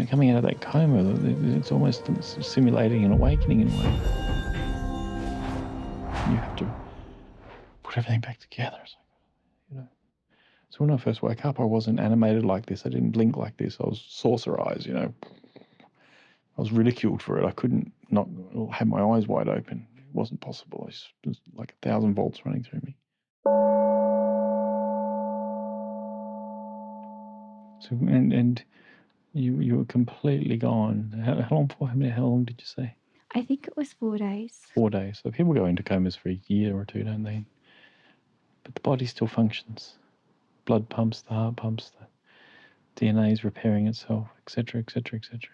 coming out of that coma, it's almost simulating an awakening in a way. You have to put everything back together. It's like, So when I first woke up, I wasn't animated like this. I didn't blink like this. I was saucer eyes, I was ridiculed for it. I couldn't not have my eyes wide open. It wasn't possible. It was like 1,000 volts running through me. So, and you were completely gone. How long for? How long did you say? I think it was 4 days. 4 days. So people go into comas for a year or two, don't they? But the body still functions. Blood pumps, the heart pumps, the DNA is repairing itself, etc., etc., etc.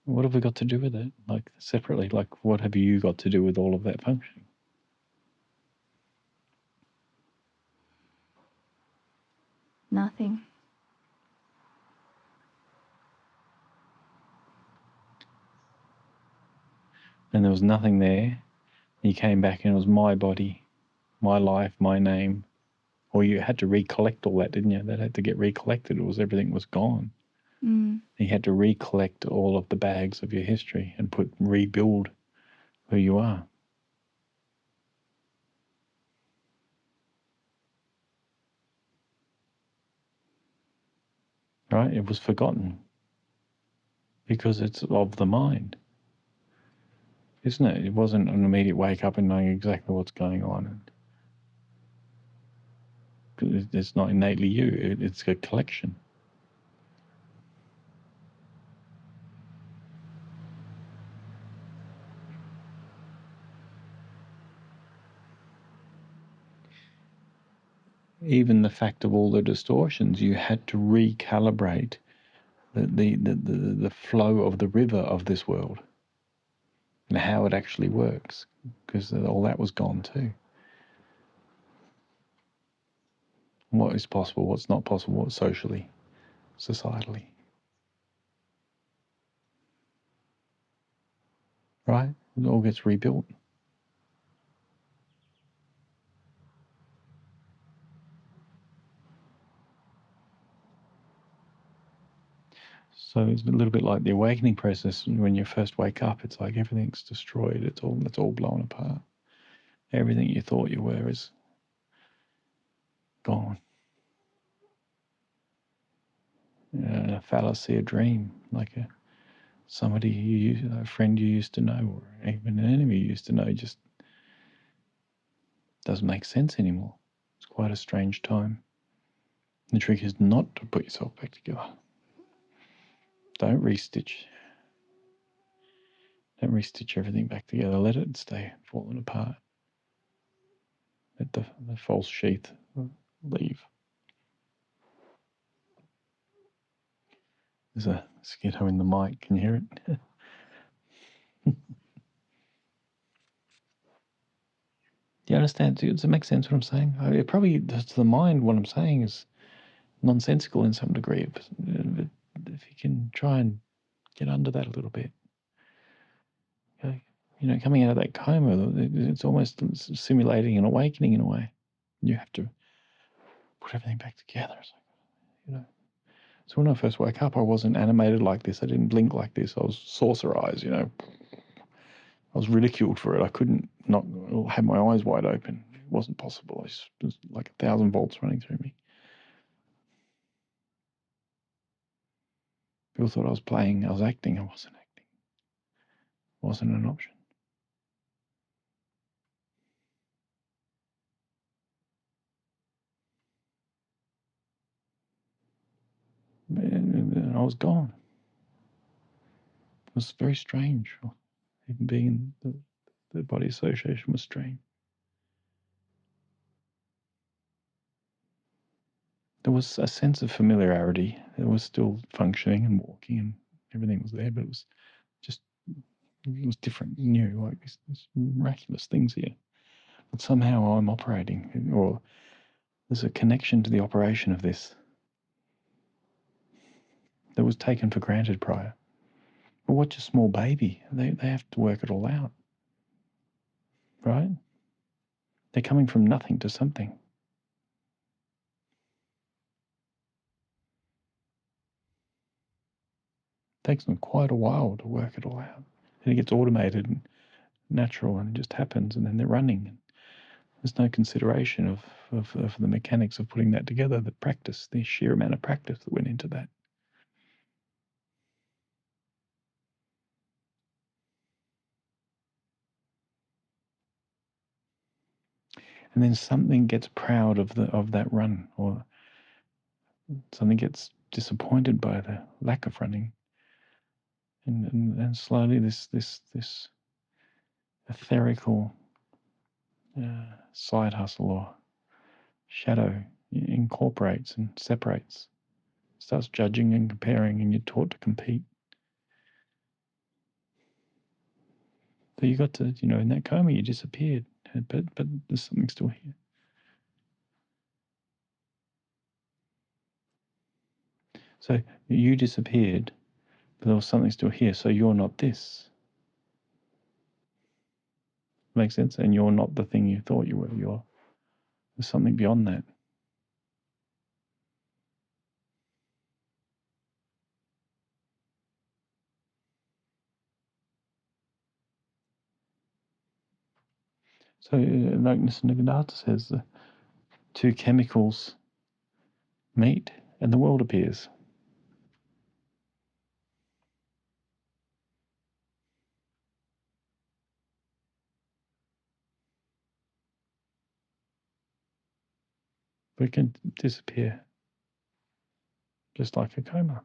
What have we got to do with it? Like, separately, like, what have you got to do with all of that functioning? Nothing. And there was nothing there. You came back and it was my body, my life, my name. Or you had to recollect all that, didn't you? That had to get recollected. Everything was gone. You had to recollect all of the bags of your history and rebuild who you are. Right? It was forgotten because it's of the mind, isn't it? It wasn't an immediate wake up and knowing exactly what's going on. It's not innately you. It's a collection. Even the fact of all the distortions, you had to recalibrate the flow of the river of this world and how it actually works, because all that was gone too. What is possible, what's not possible, what's socially, societally. Right? It all gets rebuilt. So it's a little bit like the awakening process. When you first wake up, it's like everything's destroyed. It's all blown apart. Everything you thought you were is gone. A fallacy, a dream, like a friend you used to know, or even an enemy you used to know, just doesn't make sense anymore. It's quite a strange time. The trick is not to put yourself back together. Don't restitch. Don't restitch everything back together. Let it stay falling apart. Let the false sheath leave. There's a skitto in the mic. Can you hear it? Do you understand? Does it make sense what I'm saying? It probably, to the mind, what I'm saying is nonsensical in some degree. But if you can try and get under that a little bit. Okay. Coming out of that coma, it's almost simulating an awakening in a way. You have to put everything back together. It's like, So when I first woke up, I wasn't animated like this. I didn't blink like this. I was saucer eyes, I was ridiculed for it. I couldn't not have my eyes wide open. It wasn't possible. It was like 1,000 volts running through me. People thought I was playing. I was acting. I wasn't acting. It wasn't an option. And I was gone. It was very strange. Even being in the body association was strange. There was a sense of familiarity. It was still functioning and walking and everything was there, but it was different, new, like these miraculous things here. But somehow I'm operating, or there's a connection to the operation of this that was taken for granted prior. But watch a small baby. They have to work it all out, right? They're coming from nothing to something. takes them quite a while to work it all out. And it gets automated and natural, and it just happens, and then they're running. There's no consideration of the mechanics of putting that together, the practice, the sheer amount of practice that went into that. And then something gets proud of that run, or something gets disappointed by the lack of running, and slowly this etherical side hustle or shadow incorporates and separates, starts judging and comparing, and you're taught to compete. So you got to, in that coma, you disappeared, but there's something still here. So you disappeared, but there was something still here. So you're not this. Makes sense? And you're not the thing you thought you were. There's something beyond that. So, like Nisargadatta says, two chemicals meet and the world appears. But it can disappear, just like a coma.